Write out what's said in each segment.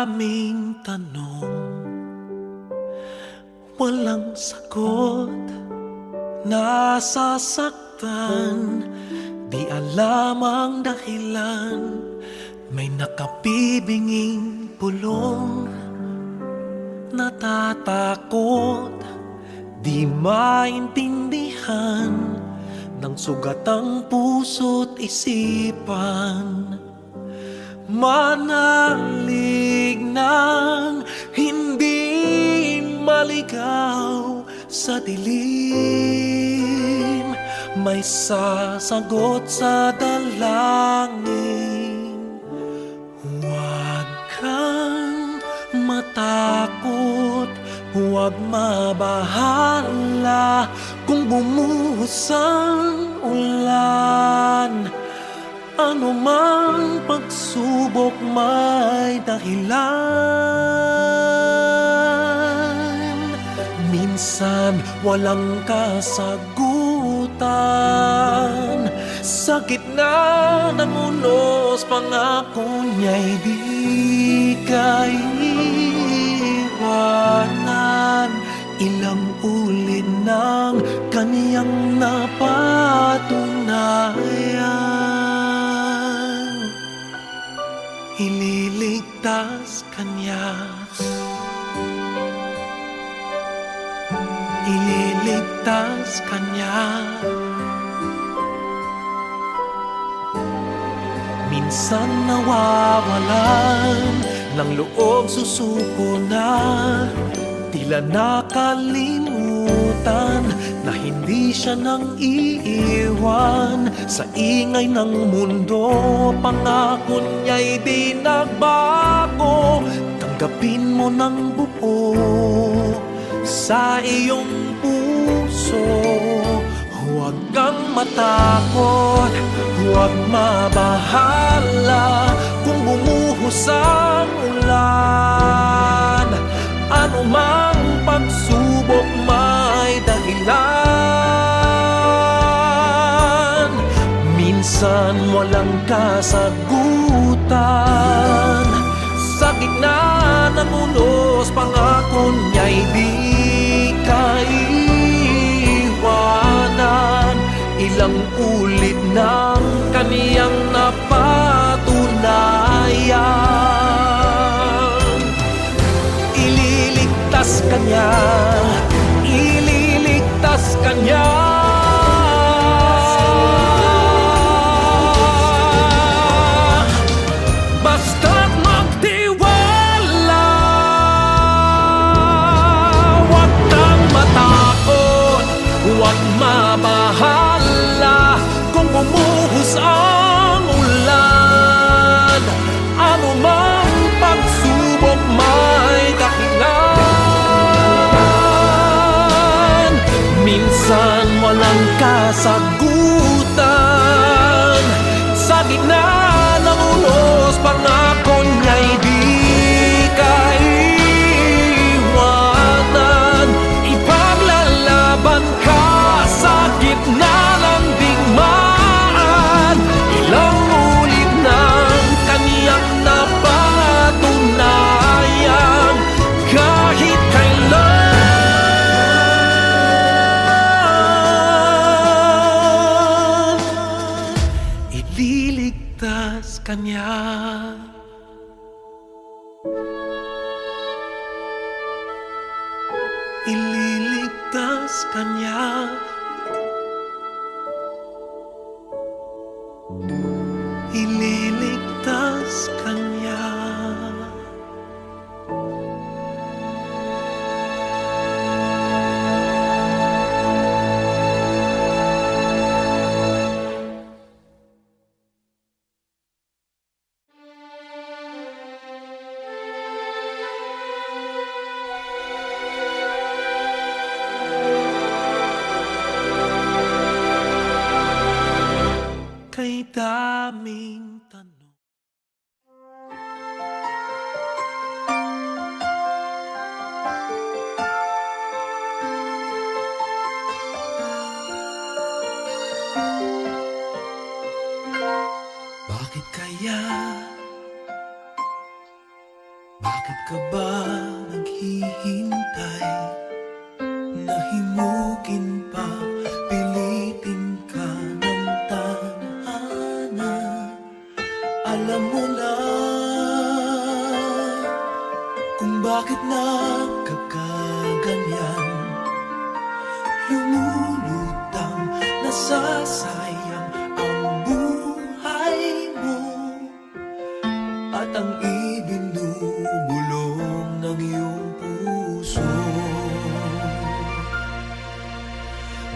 daming tanong, walang sagot. Nasasaktan, di alam ang dahilan. May nakabibinging pulong, natatakot, di maintindihan ng sugat ang puso't isipan. Manalig ng hindi maligaw sa dilim, may sasagot sa dalangin. Huwag kang matakot, huwag mabahala kung bumuhos ang ulan. Ano mang pagsubok may dahilan. Minsan walang kasagutan, sa gitna ng unos pangako niya'y di kaiwanan. Ilang ulit ng kaniyang napatunayan, ililigtas kanya, ililigtas kanya. Minsan nawawalan ng loob, susuko na, tila nakalimutan na hindi siya nang iiwan. Sa ingay ng mundo, pangako niya'y di nagbago. Tanggapin mo ng buo sa iyong puso. Huwag kang matakot, huwag mabahala kung bumuhos ang ulan. Ano mang pagsubok may dahilan. Minsan walang kasagutan, sa gitna ng unos pangako niya'y di kaiwanan. Ilang ulit ng kaniyang napatunayan, ililigtas kanya, ililigtas kanya. Basta't magtiwala, huwag kang matakot, huwag mabahala kung bumuhos ang ulan. Ano mang pagsubok may dahilan. Minsan walang kasagutan, sa gitna ng unos pangako niya'y di kaiwanan. Ipaglalaban ka sa gitna ng digmaan. Ilang ulit ng kaniyang napatunayan, kahit kailan, ililigtas kanya. Ililigtas kanya, ililigtas kanya. Kay daming tanong, bakit kaya? Bakit ka ba naghihintay? Nahimukin pa, pilitin ka ng tadhana. Alam mo na kung bakit nagkakaganyan. Lumulutang, nasasayang ang buhay mo, at ang ibinubulong ng iyong puso.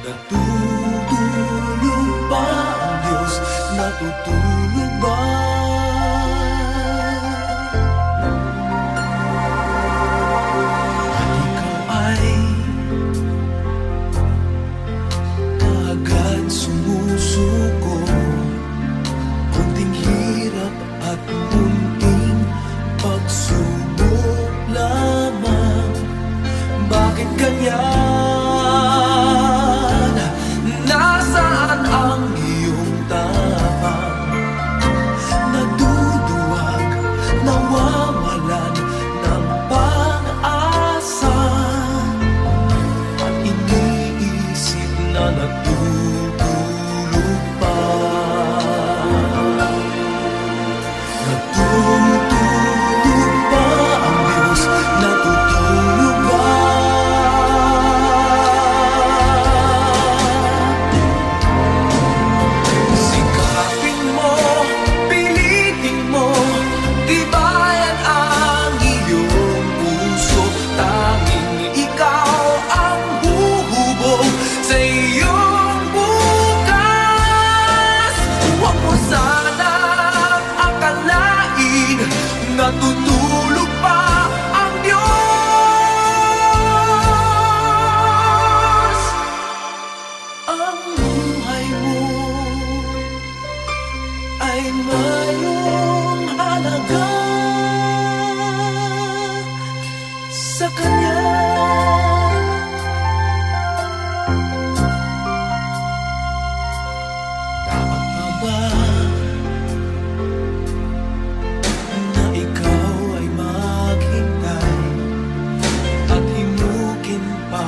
Natutulog ba ang Diyos? Natutulog ba? At ikaw ay kaagad sumusuko. Kunting hirap at munting pagsubok lamang. Bakit ganyan? Nasaan ang iyong tapang? Naduduwag, nawawalan ng pag-asa, at iniisip na natutulog pa. Natutulog ba ang Diyos? Natutulog ba? Sikapin mo, pilitin mo, tibayan ang iyong puso. Tanging ikaw ang huhubog sa iyong bukas. Huwag mo sanang akalain natutulog pa ang Diyos. Ang buhay mo ay mayroong halaga sa Kanya. Dapat pa ba na ikaw ay maghintay at himukin pa,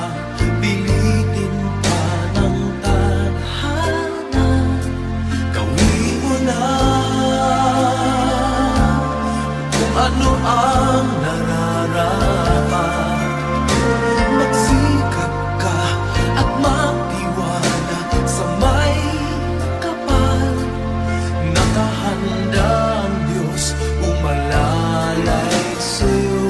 pilitin pa ng tadhana? Gawin mo na kung ano ang nararapat. Magsikap ka at magtiwala sa may kapal. Nakahanda ang Diyos umalalay sa'yo.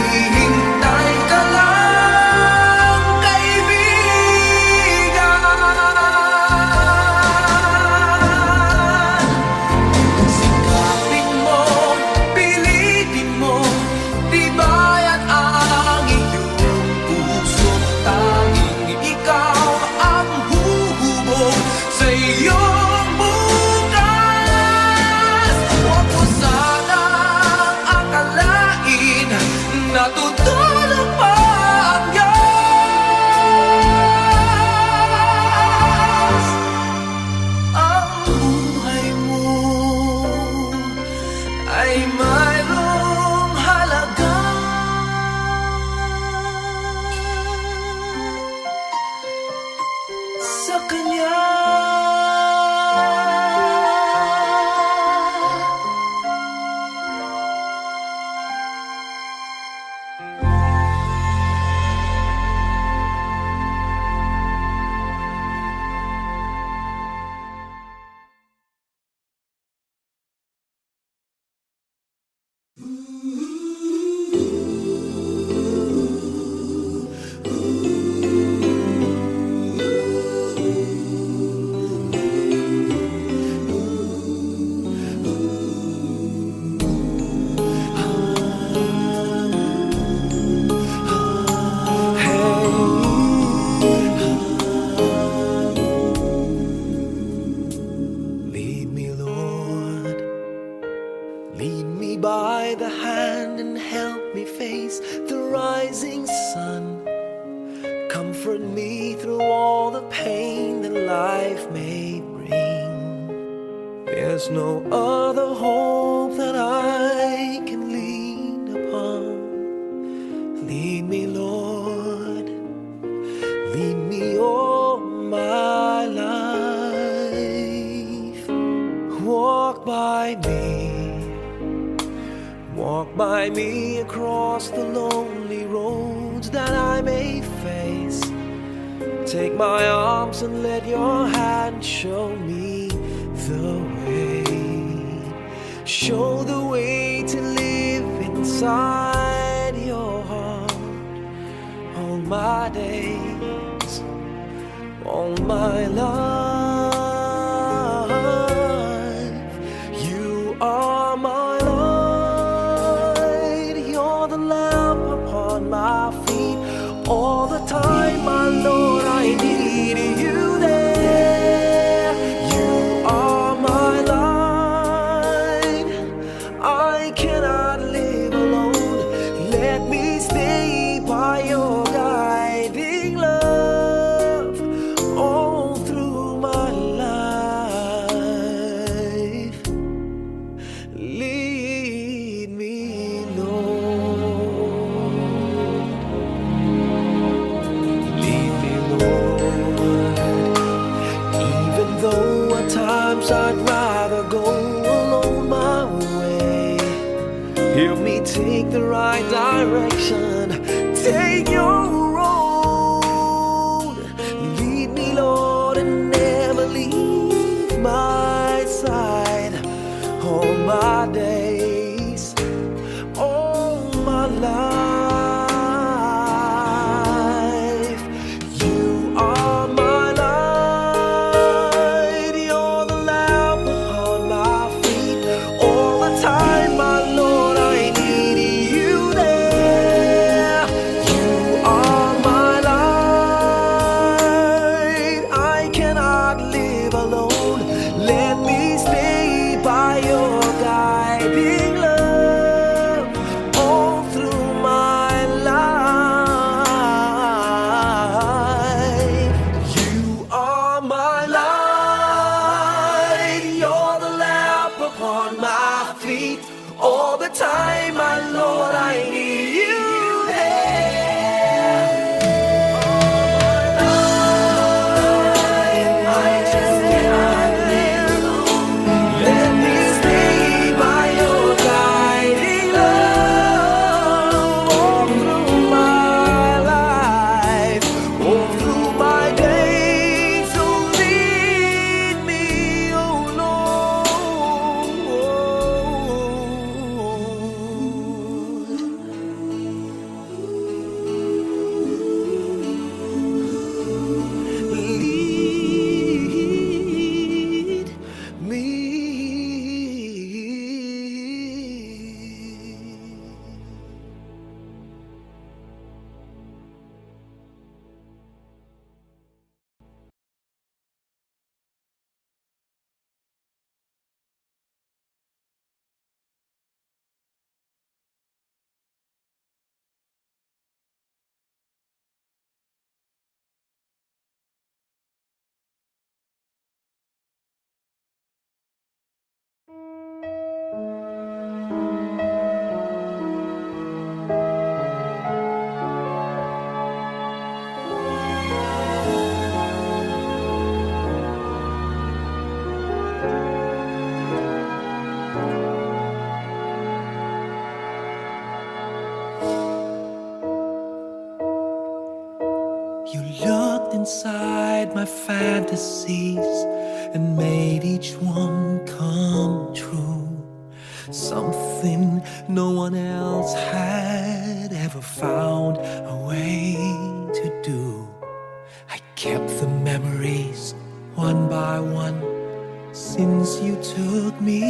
Hinihintay ka lang, kaibigan. Sikapin mo, pilitin mo, tibayan ang iyong puso. Tanging ikaw ang huhubog sa iyong bukas. Huwag mo sanang akalain natutulog pa ang Diyos. Ang buhay mo ay mayroong halaga sa Kanya. Lead me, Lord. Lead me by the hand and help me face the rising sun. Comfort me through all the pain that life may bring. There's There's no other hope that I can lean upon. Lead me, Lord, lead me all my life. Walk by me across the lonely roads that I may face. Take my arms and let your hand show me the way. Show the way to live inside your heart all my days, all my life. You are my light, you're the lamp upon my feet. All the time, my Lord, I need you there. You are my light, I cannot live alone. Let me stay by your guiding love all through my life. Lead me, Lord. Lead me, Lord. Even though at times I'd rather go alone my way, help me take the right direction. Take your road. Lead me, Lord, and never leave my side. All my days, all my life. You are my light, you're the lamp upon my feet. All the time, my Lord, I need you there. You are my light, I cannot live alone. Let me stay by your guiding love all through my life. You are my light, you're the lamp upon my feet. All the time, my Lord, I need you there. I just cannot live alone. Let me stay by your guiding love all through my life, all through my days. So lead me, oh Lord. Lead me. You looked inside my fantasies and made each one come true. Something no one else had ever found a way to do. I kept the memories one by one since you took me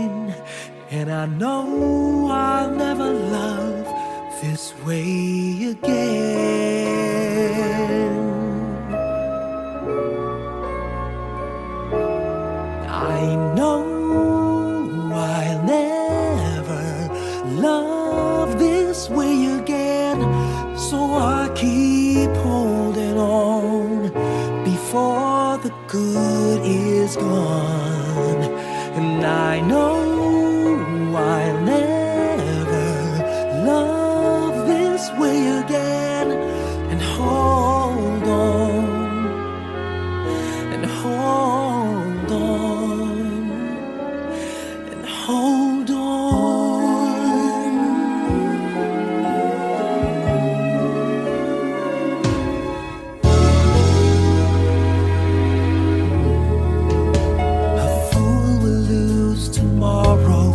in, and I know I'll never love this way again. I know I'll never love this way again, so I keep holding on before the good is gone, and And I know I'll never love this way again. And hold on, and hold on, and hold on. A fool will lose tomorrow,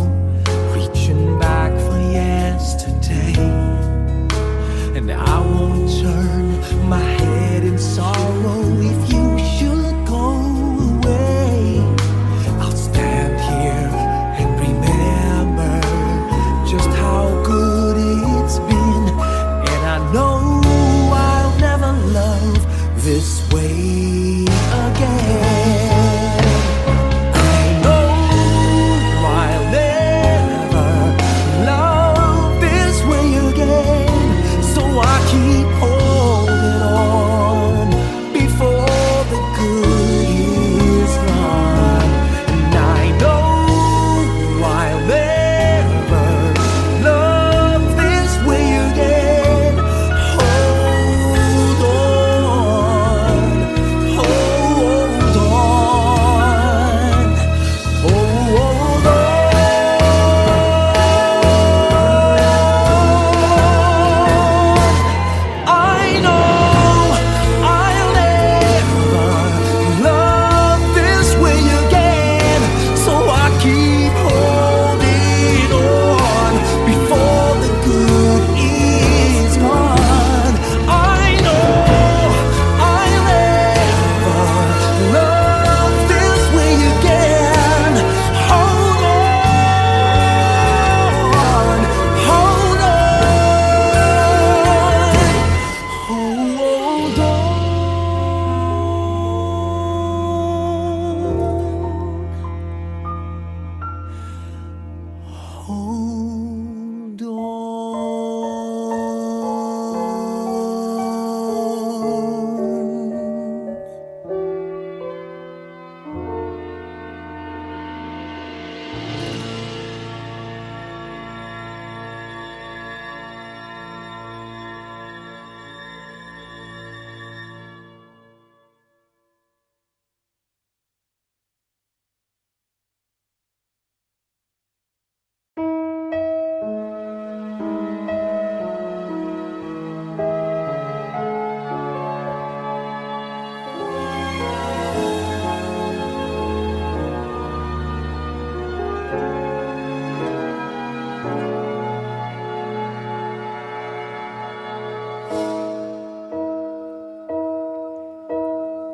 reaching back for yesterday. And I won't turn my head in sorrow if you should go away. I'll stand here and remember just how good it's been. And I know I'll never love this way again. I know I'll never love this way again. So I keep holding on before the good is gone. And I know I'll never love this way again. Hold on, hold on, hold on. I know I'll never love this way again. So I keep holding on before the good is gone. I know I'll never love this way again. Hold on, hold on, hold on.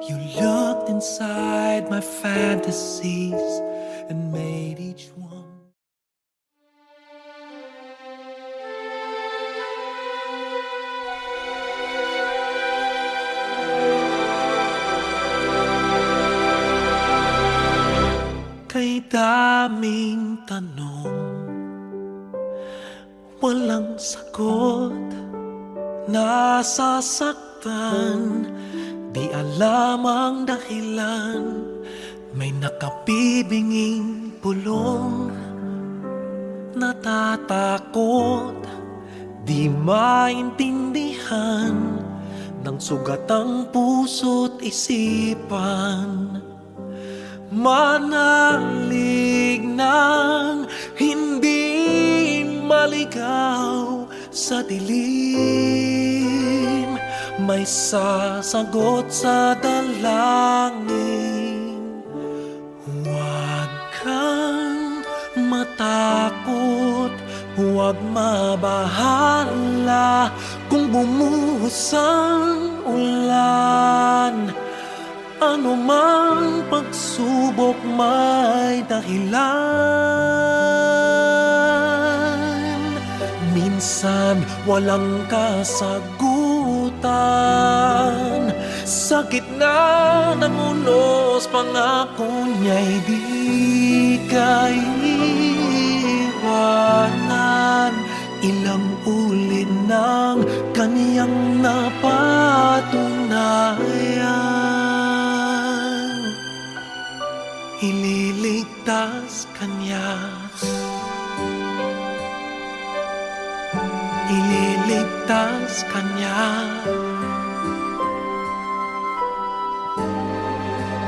You looked inside my fantasies and made each one. Kay daming tanong, walang sagot, nasasaktan, di alam ang dahilan. May nakabibinging pulong, natatakot, di maintindihan ng sugat ang puso't isipan. Manalig ng hindi maligaw sa dilim, may sasagot sa dalangin. Huwag kang matakot, huwag mabahala kung bumuhos ang ulan. Ano mang pagsubok may dahilan. Minsan walang kasagutan, sa gitna ng unos pangako niya'y di kaiwanan. Ilang ulit ng kaniyang napatunayan, ililigtas ililigtas ka niya. Ililigtas ka niya.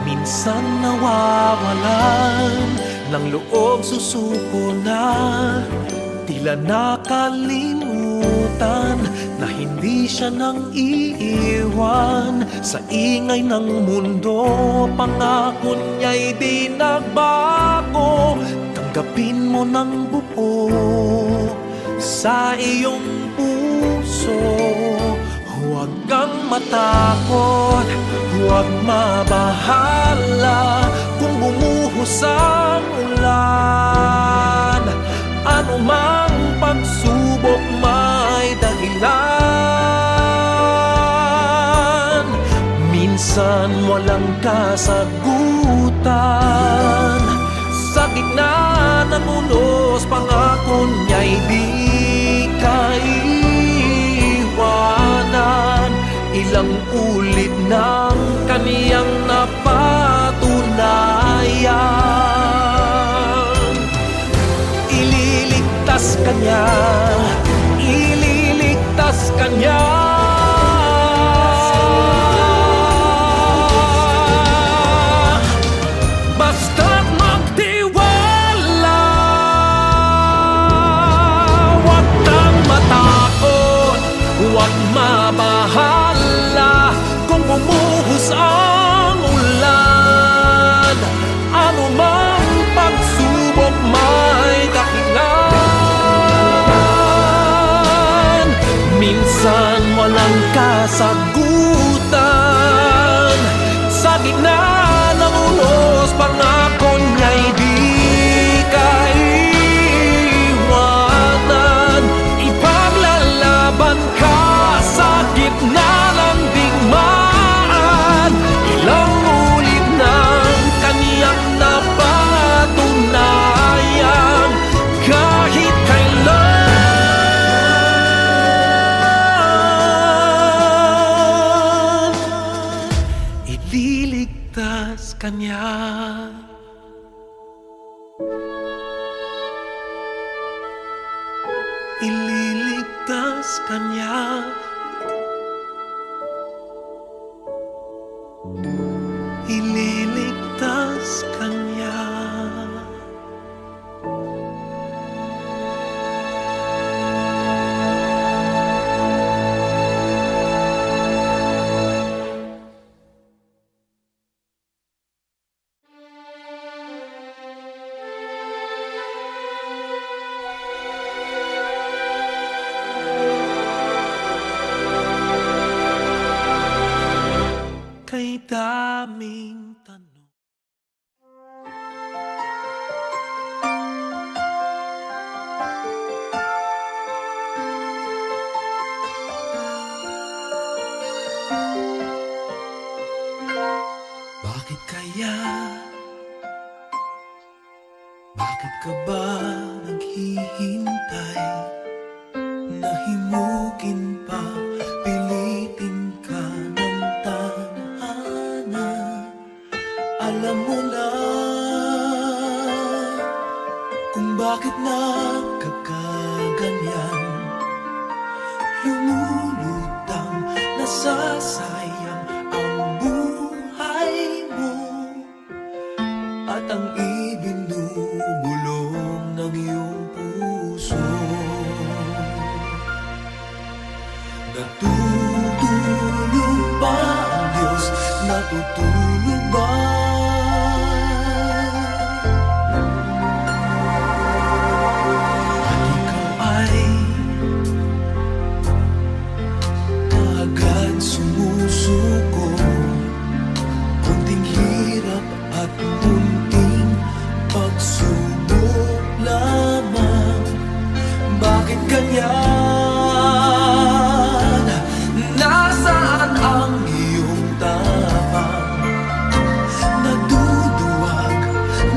Minsan nawawalan ng loob, susuko na, tila nakalimutan na hindi siya nang iiwan. Sa ingay ng mundo, pangako niya'y di nagbago. Tanggapin mo ng buo sa iyong puso. Huwag kang matakot, huwag mabahala kung bumuhos ang ulan. Ano mang pagsubok may dahilan. Minsan walang kasagutan. Sa gitna ng unos, pangako niya'y di kaiwanan. Ilang ulit ng kaniyang napatunayan. Ililigtas ka niya, ililigtas ka niya. Basta't magtiwala, huwag kang matakot, huwag mabahala kung bumuhos ang ulan. Ano mang pagsubok may dahilan. Minsan walang kasagutan. Sa gitna ng unos, pangako niya'y di kaiwanan. Ipaglalaban ka sa gitna ng digmaan. Ilang ulit ng kaniyang napatunayan. Kahit kailan, ililigtas ka niya. Ililigtas ka niya. Ililigtas ka niya. Kay daming tanong. Bakit kaya? Bakit ka ba naghihintay? Nahimukin pa, pilitin ka ng tadhana. Alam mo na kung bakit nagkakaganyan. Lumulutang, nasasayang ang buhay mo at ang ibinubulong ng iyong puso. Natutulog ba ang Diyos? Natutulog ba? At ikaw ay kaagad sumusuko. Kunting hirap at munting pagsubok lamang. Bakit ganyan? Nasaan ang iyong tapang? Naduduwag,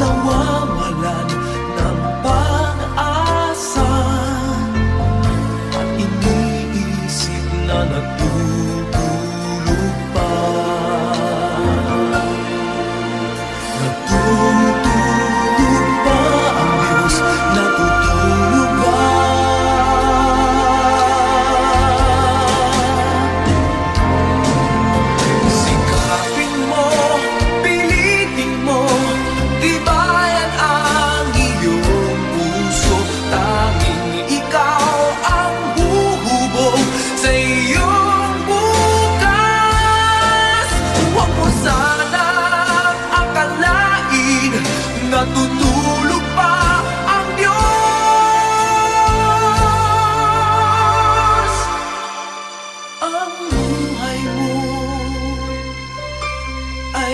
nawawalan ng pag-asa. At iniisip na natutulog pa. Natutulog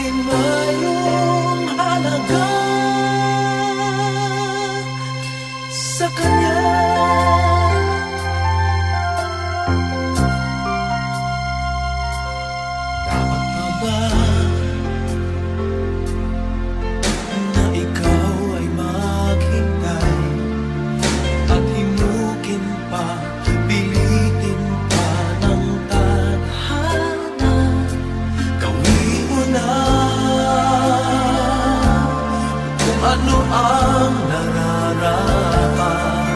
ay mayroong halaga sa Kanya. Dapat pa ba na ikaw ay maghintay at himukin pa, pilitin pa ng tadhana? Gawin mo na kung ano ang nararapat.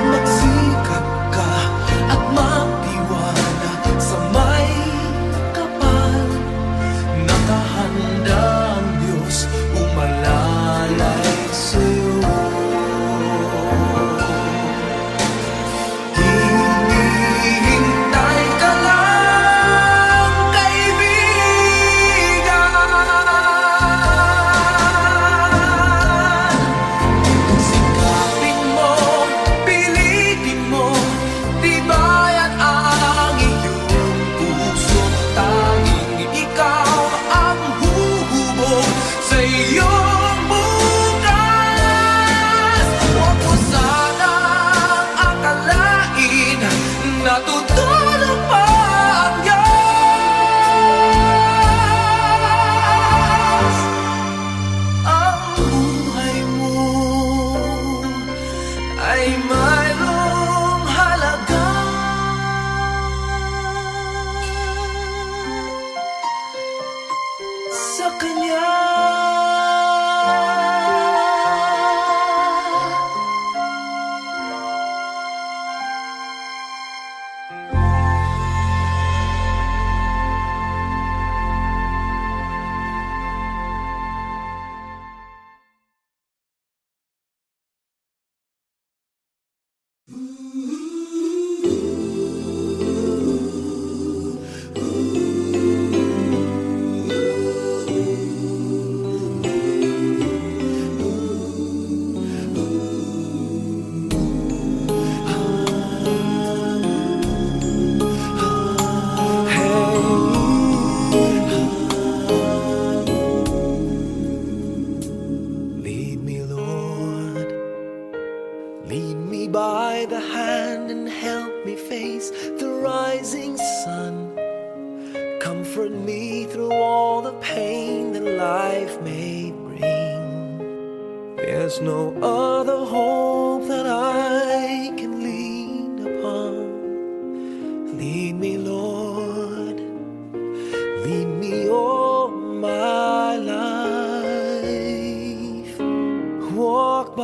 Magsikap ka at magtiwala sa may kapal. Nakahanda ang Diyos umalalay sa'yo. Hinihintay ka lang, kaibigan. Sikapin mo, pilitin mo, tibayan ang iyong puso. Tanging ikaw ang huhubog sa iyong bukas. Huwag mo sanang akalain na tutulog pa ang Diyos. Ang buhay mo ay mayroong halaga sa Kanya. Lead me, Lord. Lead me by the hand and help me face the rising sun. Comfort me through all the pain that life may bring. There's no other hope that I can lean upon. Lead me, Lord. Lead me all my life. Walk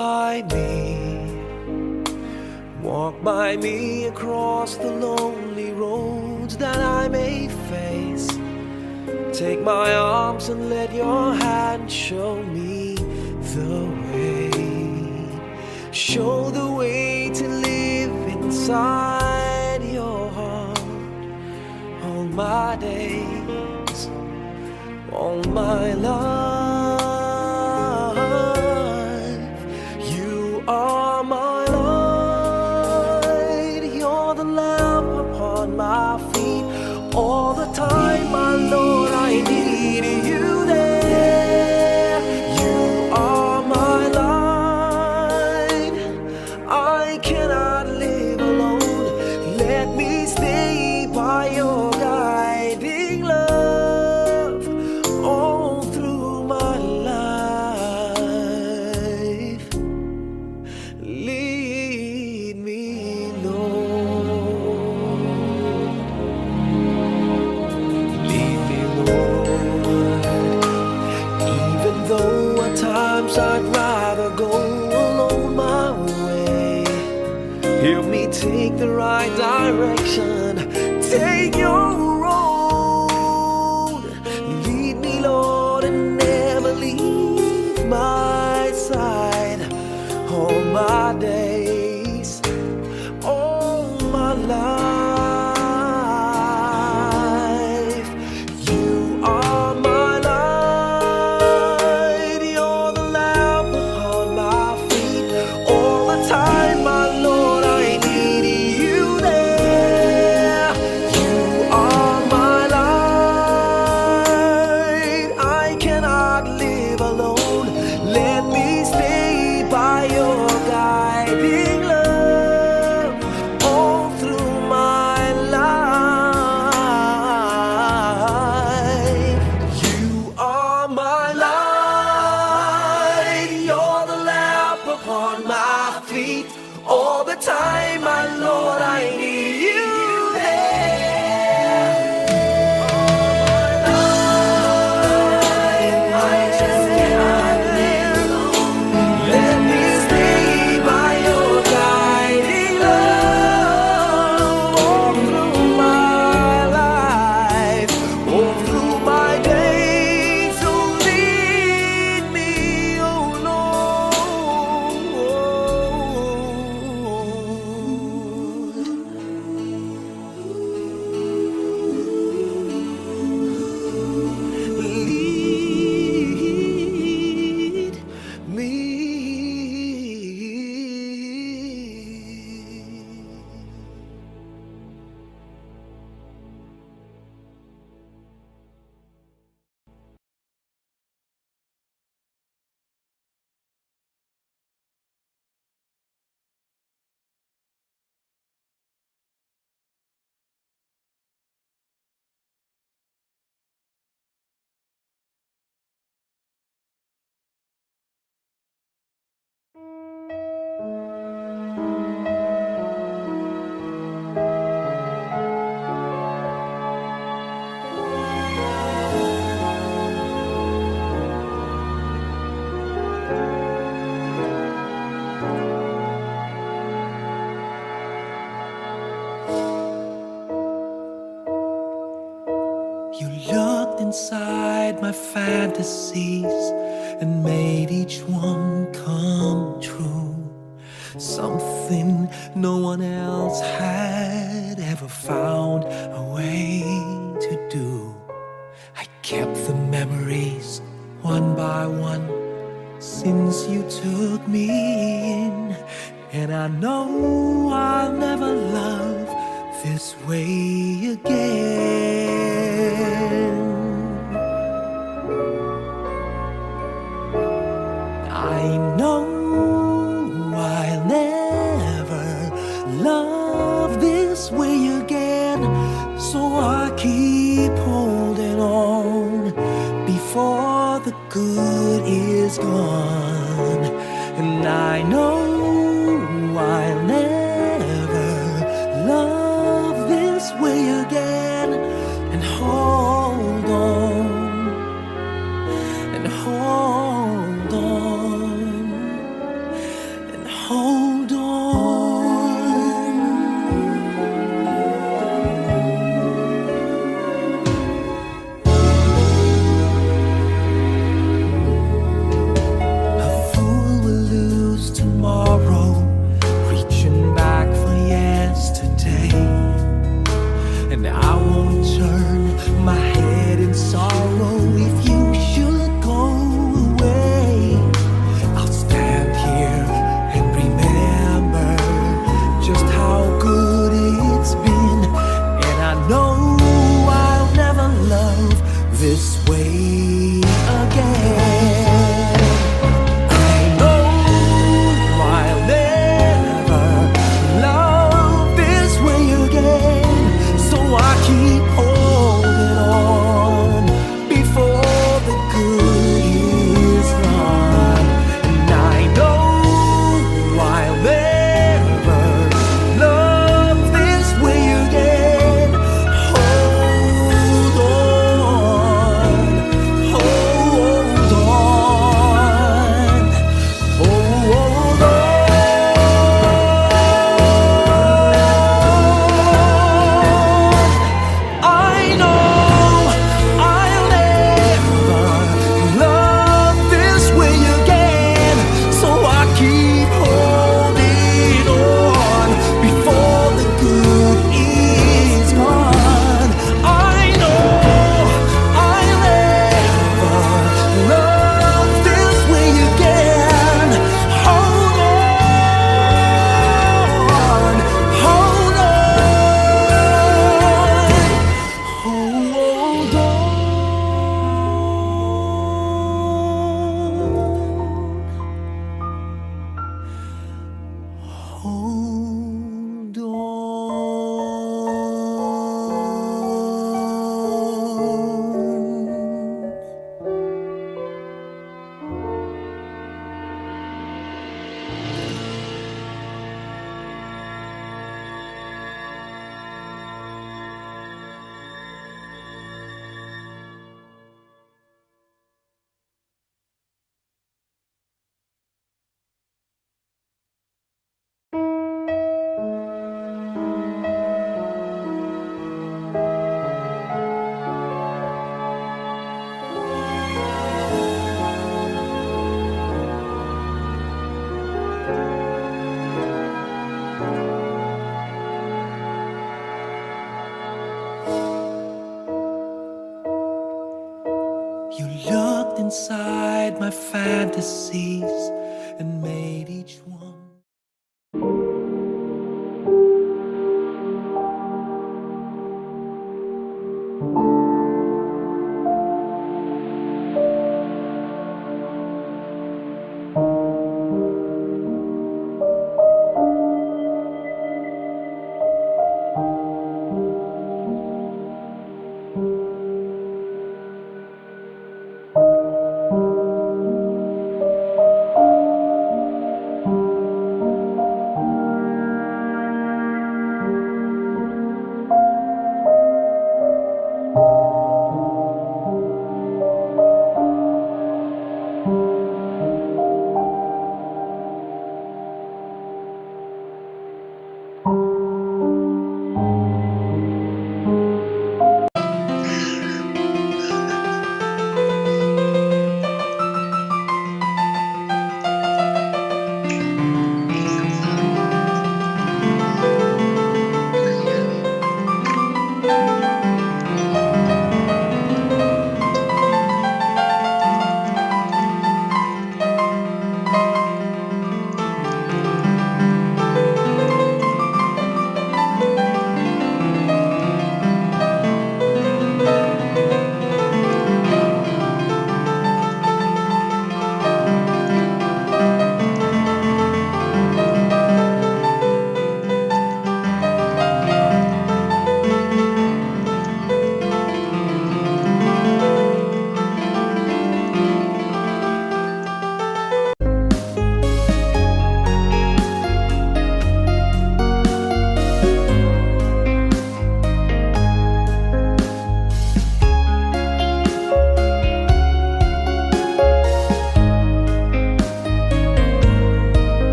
by me across the lonely roads that I may face. Take my arms and let your hand show me the way. Show the way to live inside your heart all my days, all my life. You are my light, you're the lamp upon my feet. All the time, my Lord, I need you there. You are my light, I cannot live alone. Let me stay by your guiding love all through my life. Lead me, Lord. Lead me, Lord. Even though at times I'd rather go alone my way, help me take the right direction. Take your road. Lead me, Lord, and never leave my side. All my days, all my life. You are my light, you're the lamp upon my feet. All the time, my Lord, I need you there. You looked inside my fantasies and made each one come true. Something no one else had ever found a way to do. I kept the memories one by one since you took me in, and I know I'll never love this way again. I know I'll never love this way again, so I keep holding on before the good is gone. And I know I'll never love this way again, and hold on, and hold on, and hold on. A fool will lose tomorrow, reaching back for yesterday. And I won't turn my head in sorrow if you should go away. I'll stand here and remember just how good it's been, and I know I'll never love this way again. I know I'll never love this way again, so I keep holding on before the good is gone. And I know I'll never love this way again. Hold on, hold on, hold on. I know I'll never love this way again, so I keep holding on before the good is gone. I know I'll never love this way again. Hold on, hold on, hold on. Hold on. You looked inside my fantasies and made each one.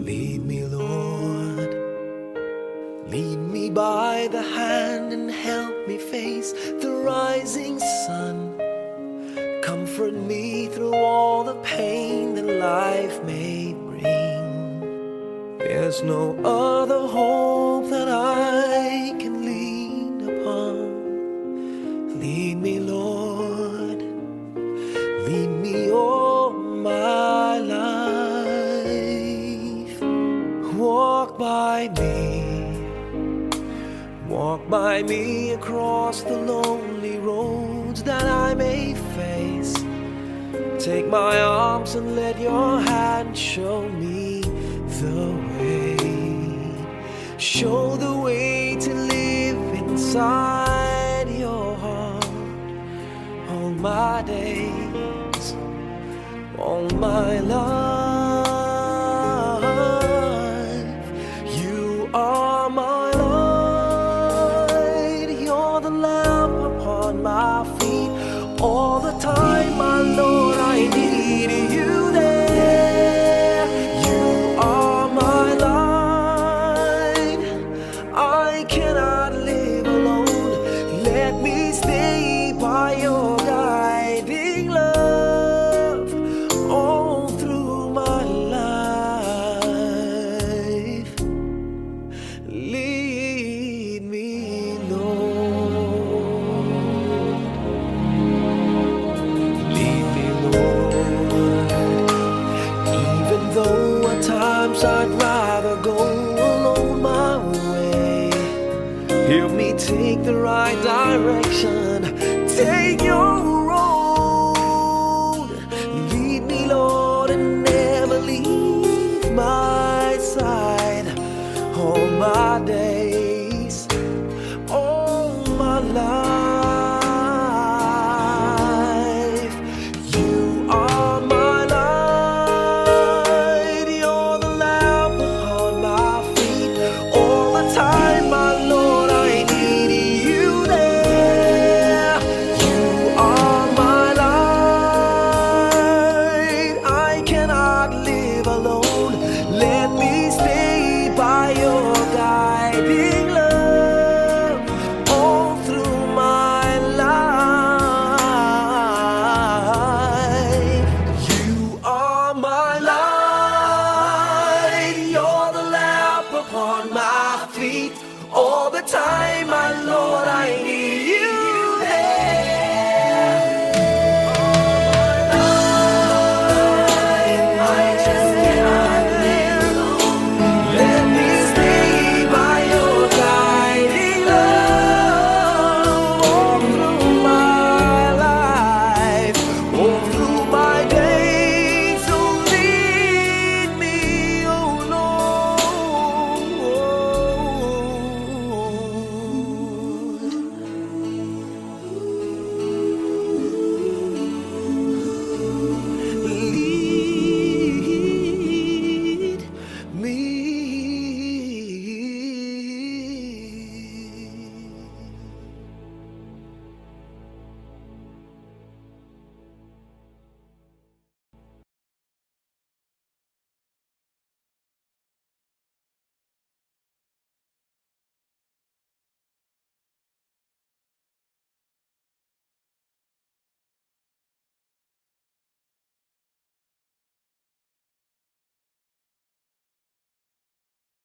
Lead me, Lord. Lead me by the hand and help me face the rising sun. Comfort me through all the pain that life may bring. There's no other hope that I can lean upon. Lead me, Lord. Lead me all my life. Walk by me across the lonely roads that I may face. Take my arms and let your hand show me the way. Show the way to live inside your heart all my days, all my life. You are my light, you're the lamp upon my feet. All the time, my Lord, I need you there. You are my light, I cannot live alone. Let me stay by your guiding love all through my life. Lead me, Lord. Lead me, Lord. Even though at times I'd rather go alone my way, help me take the right direction. Take your